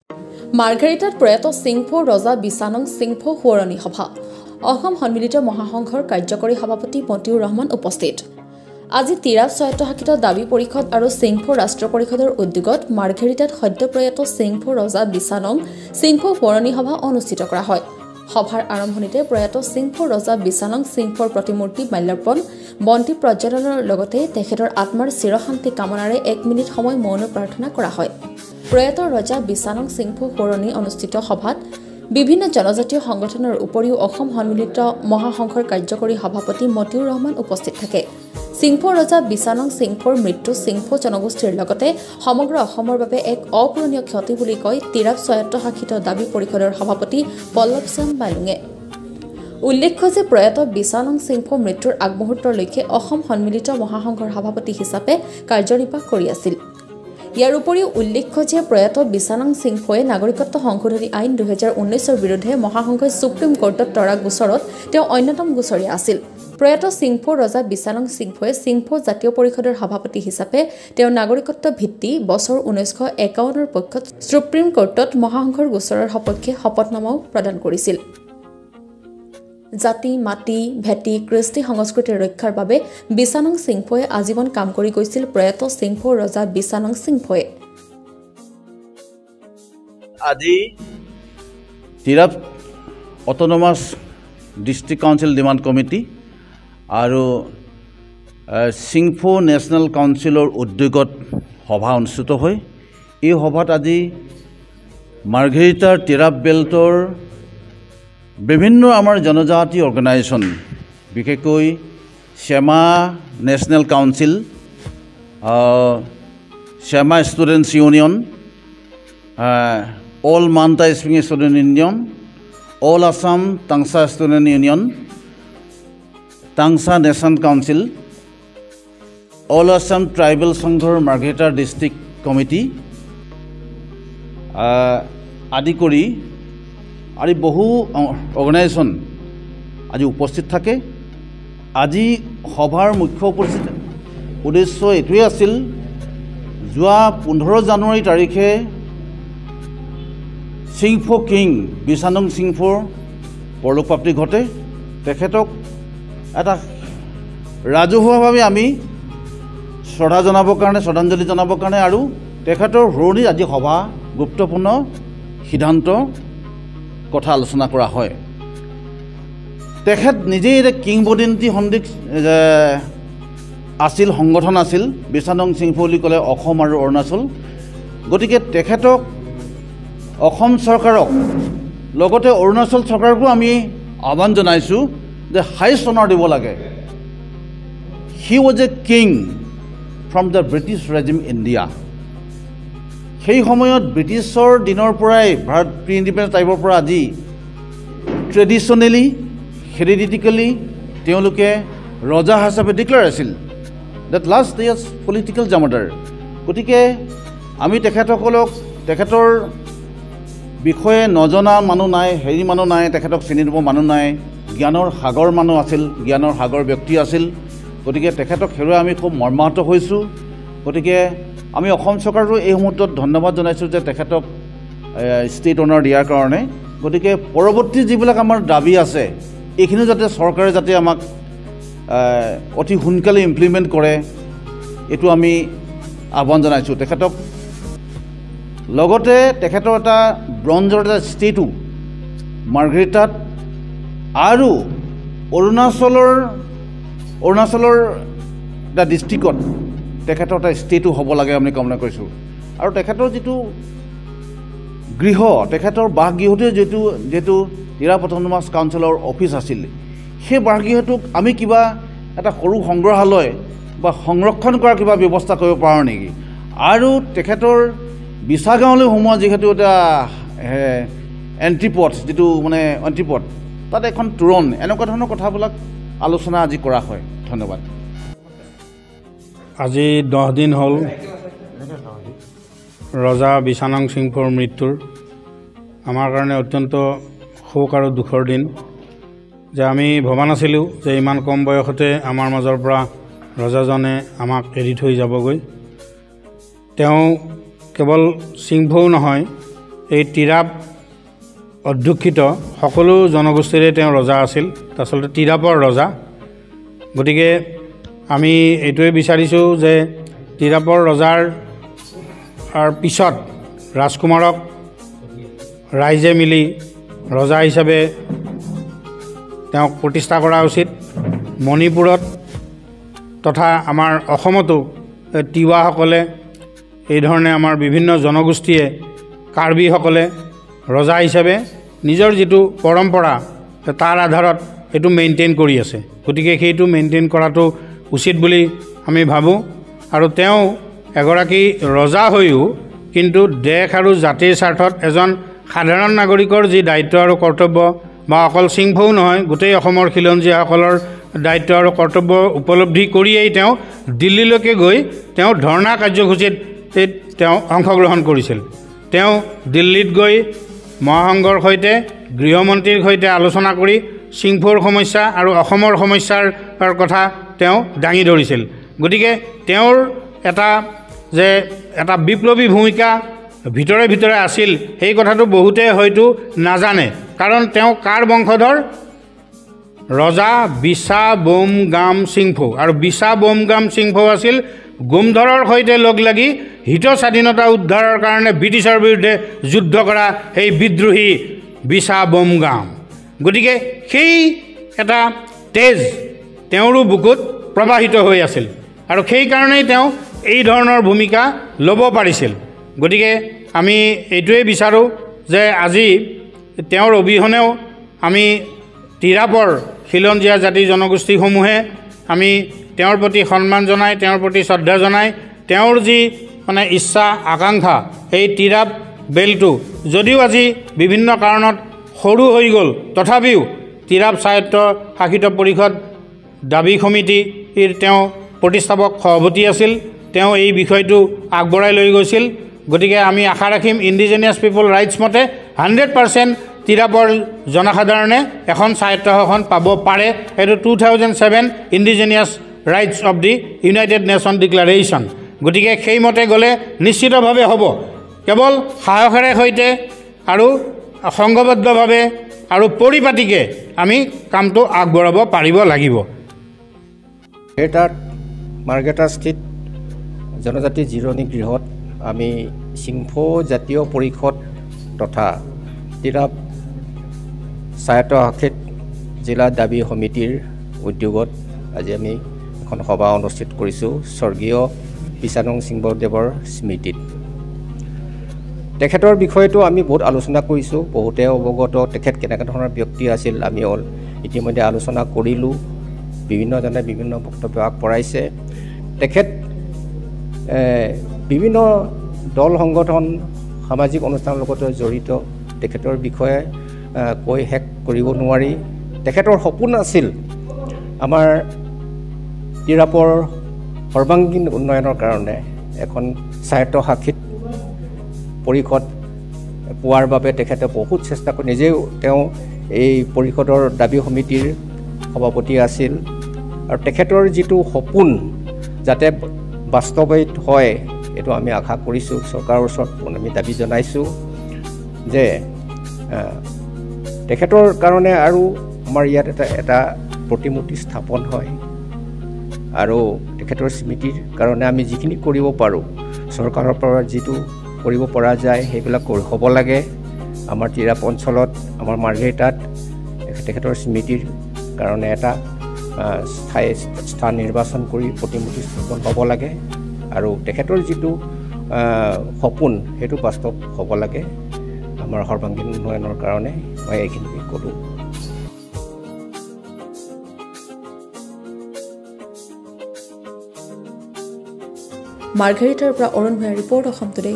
মাৰ্ঘেৰিটাত প্ৰয়াত সিংফো ৰজা বিছানং সিংফো সোঁৱৰণী সভা অসম সন্মিলিত মহাসংঘৰ কাৰ্যকৰী সভাপতি মতিউৰ ৰহমান উপস্থিত আজি তিৰাপ স্বায়ত্তশাসিত দাবী পৰিষদ আৰু সিংফো ৰাষ্ট্ৰ পৰিষদৰ উদ্যোগত মাৰ্ঘেৰিটাত সদ্যপ্ৰয়াত সিংফো ৰজা বিছানং সিংফো সোঁৱৰণী সভা অনুষ্ঠিত কৰা হয় সভাৰ আৰম্ভণিতে প্ৰয়াত সিংফো ৰজা বিছানং সিংফোৰ প্ৰতিমূৰ্তি মাল্যাৰ্পণ বন্তি প্ৰজ্বলনৰ লগতে তেখেতৰ আত্মাৰ চিৰশান্তি কামনাৰে 1 মিনিট সময় মৌন প্ৰাৰ্থনা কৰা হয় প্ৰয়াত ৰজা বিছানং সিংফো সোঁৱৰণী অনুষ্ঠিত সভাত বিভিন্ন জনজাতীয় সংগঠনৰ উপৰিও অসম সন্মিলিত মহাসংঘৰ কাৰ্যকৰী সভাপতি মতিউৰ ৰহমান উপস্থিত থাকে সিংফো ৰজা বিছানং সিংফোৰ মৃত্যু সিংফো জনগোষ্ঠীৰ লগতে সমগ্ৰ অসমৰ বাবে এক অপূৰণীয় ক্ষতি বুলি কয় তিৰাপ স্বায়ত্তশাসিত দাবী পৰিষদৰ সভাপতি পল্লৱশ্যাম বালুঙে উল্লেখ্য যে প্ৰয়াত বিছানং সিংফো মৃত্যুৰ আগমুহূৰ্তলৈকে অসম সন্মিলিত মহাসংঘৰ সভাপতি হিচাপে কাৰ্যনিৰ্বাহ কৰি আছিল ইয়াৰ উপৰিও উল্লেখ্য যে প্ৰয়াত বিছানং সিংফোৱে নাগৰিকত্ব সংশোধনী আইন 2019ৰ বিৰুদ্ধে মহাসংঘই সুপ্ৰিম কোৰ্টত তৰা গোচৰত তেওঁ অন্যতম গোচৰীয়া আছিল প্ৰয়াত সিংফো ৰজা বিছানং সিংফোৱে সিংফো জাতীয় পৰিষদৰ সভাপতি হিচাপে তেওঁ নাগৰিকত্ব ভিত্তি বছৰ 1951ৰ পক্ষত সুপ্ৰিম কোৰ্টত মহাসংঘৰ গোচৰৰ সপক্ষে শপতনামাও প্ৰদান কৰিছিল জাতি মাটি ভেটি কৃষ্টি সংস্কৃতিৰ ৰক্ষাৰ বাবে বিছানং সিংফোৱে আজীৱন কাম কৰি গৈছিল প্ৰয়াত সিংফো ৰজা বিছানং সিংফোৱে আজি Tirap autonomous district council demand committee আৰু সিংফো নেশ্যনেল কাউন্সিলৰ উদ্যোগত সভা অনুষ্ঠিত হয় এই সভাত আজি মাৰ্ঘেৰিটাৰ তিৰাপ বেল্টৰ বিভিন্ন আমাৰ জনজাতি অৰ্গেনাইজেশ্যন বিশেষকৈ Shyama national council Shyama students union all Manta spring student union all Assam Tangsa student union Tangsa nation council all Assam tribal সংঘৰ মাৰ্ঘেৰিটাৰ ডিষ্ট্ৰিক্ট কমিটি আদি কৰি আৰু বহু অৰ্গেনাইজেশ্যন আজি উপস্থিত থাকে আজি সভাৰ মুখ্য উদ্দেশ্য এইটোৱে আছিল যোৱা 15 জানুৱাৰী তাৰিখে সিংফো কিং বিছানং সিংফোৰ পৰলোকপ্ৰাপ্তি ঘটে তেখেতক এটা ৰাজহুৱাভাৱে আমি শ্ৰদ্ধা জনাবৰ কাৰণে শ্ৰদ্ধাঞ্জলি জনাবৰ কাৰণে আৰু তেখেতৰ শুৱনি আজি সভা গুৰুত্বপূৰ্ণ সিদ্ধান্ত কথা আলোচনা কৰা হয় তেখেত নিজেই এটা কিংবদন্তি সন্দিক আছিল সংগঠন আছিল বিছানং সিংফো বুলি ক'লে অসম আৰু অৰুণাচল গতিকে তেখেতক অসম চৰকাৰক লগতে অৰুণাচল চৰকাৰকো আমি আহ্বান জনাইছোঁ যে হাইষ্ট অনাৰ দিব লাগে he was a king from the British regime India সেই সময়ত ব্ৰিটিছৰ দিনৰ পৰাই ভাৰত প্ৰি ইণ্ডিপেণ্ডেন্স টাইমৰ পৰা আজি ট্ৰেডিশ্যনেলি হেৰিডিটিকেলি তেওঁলোকে ৰজা হিচাপে ডিক্লেয়াৰ আছিল date last years political jamadar গতিকে আমি তেখেতসকলক তেখেতৰ বিষয়ে নজনা মানুহ নাই হেৰি মানুহ নাই তেখেতক চিনি দিব মানুহ নাই জ্ঞানৰ সাগৰ মানুহ আছিল জ্ঞানৰ সাগৰ ব্যক্তি আছিল গতিকে তেখেতক হেৰুৱাই আমি খুব মৰ্মাহত হৈছোঁ গতিকে আমি অসম চৰকাৰক এই মুহূৰ্তত ধন্যবাদ জনাইছোঁ যে তেখেতক ষ্টেট অনাৰ দিয়াৰ কাৰণে গতিকে পৰৱৰ্তী যিবিলাক আমাৰ দাবী আছে এইখিনি যাতে চৰকাৰে যাতে আমাক অতি সোনকালে ইমপ্লিমেণ্ট কৰে এইটো আমি আহ্বান জনাইছোঁ তেখেতক লগতে তেখেতৰ এটা ব্ৰঞ্জৰ এটা ষ্টেটু মাৰ্ঘেৰিটাত আৰু অৰুণাচলৰ এটা ডিষ্ট্ৰিক্টত তেখেতৰ এটা ষ্টেটু হ'ব লাগে আমি কামনা কৰিছোঁ আৰু তেখেতৰ যিটো গৃহ তেখেতৰ বাসগৃহতে যিটো তিৰাপ অটোনমাস কাউন্সিলৰ অফিচ আছিল সেই বাসগৃহটোক আমি কিবা এটা সৰু সংগ্ৰহালয় বা সংৰক্ষণ কৰাৰ কিবা ব্যৱস্থা কৰিব পাৰোঁ নেকি আৰু তেখেতৰ বিছা গাঁৱলৈ সোমোৱা যিহেতু এটা এণ্ট্ৰিপথ যিটো মানে এণ্ট্ৰিপথ তাত এখন তোৰণ এনেকুৱা ধৰণৰ কথাবিলাক আলোচনা আজি কৰা হয় ধন্যবাদ আজি 10 দিন হ'ল ৰজা বিছানং সিংফোৰ মৃত্যুৰ আমাৰ কাৰণে অত্যন্ত শোক আৰু দুখৰ দিন যে আমি ভবা নাছিলোঁ যে ইমান কম বয়সতে আমাৰ মাজৰ পৰা ৰজাজনে আমাক এৰি থৈ যাবগৈ তেওঁ কেৱল সিংফো নহয় এই তিৰাপ অধ্যুষিত সকলো জনগোষ্ঠীৰে তেওঁ ৰজা আছিল আচলতে তিৰাপৰ ৰজা গতিকে আমি এইটোৱে বিচাৰিছোঁ যে তিৰাপৰ ৰজাৰ পিছত ৰাজকুমাৰক ৰাইজে মিলি ৰজা হিচাপে তেওঁক প্ৰতিষ্ঠা কৰা উচিত মণিপুৰত তথা আমাৰ অসমতো তিৱাসকলে এই ধৰণে আমাৰ বিভিন্ন জনগোষ্ঠীয়ে কাৰ্বিসকলে ৰজা হিচাপে নিজৰ যিটো পৰম্পৰা তাৰ আধাৰত এইটো মেইনটেইন কৰি আছে গতিকে সেইটো মেইনটেইন কৰাটো উচিত বুলি আমি ভাবোঁ আৰু তেওঁ এগৰাকী ৰজা হৈও কিন্তু দেশ আৰু জাতিৰ স্বাৰ্থত এজন সাধাৰণ নাগৰিকৰ যি দায়িত্ব আৰু কৰ্তব্য বা অকল সিংফৌ নহয় গোটেই অসমৰ খিলঞ্জীয়াসকলৰ দায়িত্ব আৰু কৰ্তব্য উপলব্ধি কৰিয়েই তেওঁ দিল্লীলৈকে গৈ তেওঁ ধৰ্ণা কাৰ্যসূচীত তেওঁ অংশগ্ৰহণ কৰিছিল তেওঁ দিল্লীত গৈ মহাসংঘৰ সৈতে গৃহমন্ত্ৰীৰ সৈতে আলোচনা কৰি সিংফৌৰ সমস্যা আৰু অসমৰ সমস্যাৰ কথা তেওঁ দাঙি ধৰিছিল গতিকে তেওঁৰ এটা বিপ্লৱী ভূমিকা ভিতৰে আছিল সেই কথাটো বহুতে হয়তো নাজানে কাৰণ তেওঁ কাৰ বংশধৰ ৰজা বিশা বোমগাম সিংফৌ আৰু বিশা বোমগাম সিংফৌ আছিল গোমধৰৰ সৈতে লগ লাগি হিত স্বাধীনতা উদ্ধাৰৰ কাৰণে ব্ৰিটিছৰ বিৰুদ্ধে যুদ্ধ কৰা সেই বিদ্ৰোহী বিশা বোমগাম গতিকে সেই এটা তেজ তেওঁৰো বুকুত প্ৰবাহিত হৈ আছিল আৰু সেইকাৰণেই তেওঁ এই ধৰণৰ ভূমিকা ল'ব পাৰিছিল গতিকে আমি এইটোৱে বিচাৰোঁ যে আজি তেওঁৰ অবিহনেও আমি তিৰাপৰ খিলঞ্জীয়া জাতি জনগোষ্ঠীসমূহে আমি তেওঁৰ প্ৰতি সন্মান জনাই তেওঁৰ প্ৰতি শ্ৰদ্ধা জনাই তেওঁৰ যি মানে ইচ্ছা আকাংক্ষা এই তিৰাপ বেলটো যদিও আজি বিভিন্ন কাৰণত সৰু হৈ গ'ল তথাপিও তিৰাপ স্বায়ত্ত শাসিত পৰিষদ দাবী সমিতিৰ তেওঁ প্ৰতিষ্ঠাপক সভাপতি আছিল তেওঁ এই বিষয়টো আগবঢ়াই লৈ গৈছিল গতিকে আমি আশা ৰাখিম ইণ্ডিজিনিয়াছ পিপল ৰাইটছ মতে 100% তিৰাপৰ জনসাধাৰণে এখন স্বায়ত্ত শাসন পাব পাৰে এইটো 2007 indigenous rights of the United nation declaration গতিকে সেইমতে গ'লে নিশ্চিতভাৱে হ'ব কেৱল সাহসেৰে সৈতে আৰু সংঘবদ্ধভাৱে আৰু পৰিপাটিকে আমি কামটো আগবঢ়াব পাৰিব লাগিব এটাত মাৰ্গেটাস্থিত জনজাতি জিৰণি গৃহত আমি সিংফৌ জাতীয় পৰিষদ তথা তিৰাপ স্বায়ত্তশাসিত জিলা দাবী সমিতিৰ উদ্যোগত আজি আমি এখন সভা অনুষ্ঠিত কৰিছোঁ স্বৰ্গীয় বিশানং সিংহদেৱৰ স্মৃতিত তেখেতৰ বিষয়টো আমি বহুত আলোচনা কৰিছোঁ বহুতে অৱগত তেখেত কেনেকুৱা ধৰণৰ ব্যক্তি আছিল আমি ইতিমধ্যে আলোচনা কৰিলোঁ বিভিন্নজনে বিভিন্ন বক্তব্য আগবঢ়াইছে তেখেত বিভিন্ন দল সংগঠন সামাজিক অনুষ্ঠানৰ লগতে জড়িত তেখেতৰ বিষয়ে কৈ শেষ কৰিব নোৱাৰি তেখেতৰ সপোন আছিল আমাৰ তিৰাপৰ সৰ্বাংগীন উন্নয়নৰ কাৰণে এখন স্বায়ত্তশাসিত পৰিষদ পোৱাৰ বাবে তেখেতে বহুত চেষ্টা কৰি নিজেও তেওঁ এই পৰিষদৰ দাবী সমিতিৰ সভাপতি আছিল আৰু তেখেতৰ যিটো সপোন যাতে বাস্তৱায়িত হয় এইটো আমি আশা কৰিছোঁ চৰকাৰৰ ওচৰত আমি দাবী জনাইছোঁ যে তেখেতৰ কাৰণে আৰু আমাৰ ইয়াত এটা প্ৰতিমূৰ্তি স্থাপন হয় আৰু তেখেতৰ স্মৃতিৰ কাৰণে আমি যিখিনি কৰিব পাৰোঁ চৰকাৰৰ পৰা যিটো কৰিব পৰা যায় সেইবিলাক হ'ব লাগে আমাৰ তিৰাপ অঞ্চলত আমাৰ মাৰ্ঘেৰিটাত তেখেতৰ স্মৃতিৰ কাৰণে এটা স্থায়ী স্থান নিৰ্বাচন কৰি প্ৰতিমূৰ্তি স্থাপন হ'ব লাগে আৰু তেখেতৰ যিটো সপোন সেইটো বাস্তৱ হ'ব লাগে আমাৰ সৰ্বাংগীন উন্নয়নৰ কাৰণে মই এইখিনি ক'লোঁ মাৰ্ঘেৰিটাৰ পৰা অৰুণ ভূঞাৰ ৰিপৰ্ট অসম টুডে।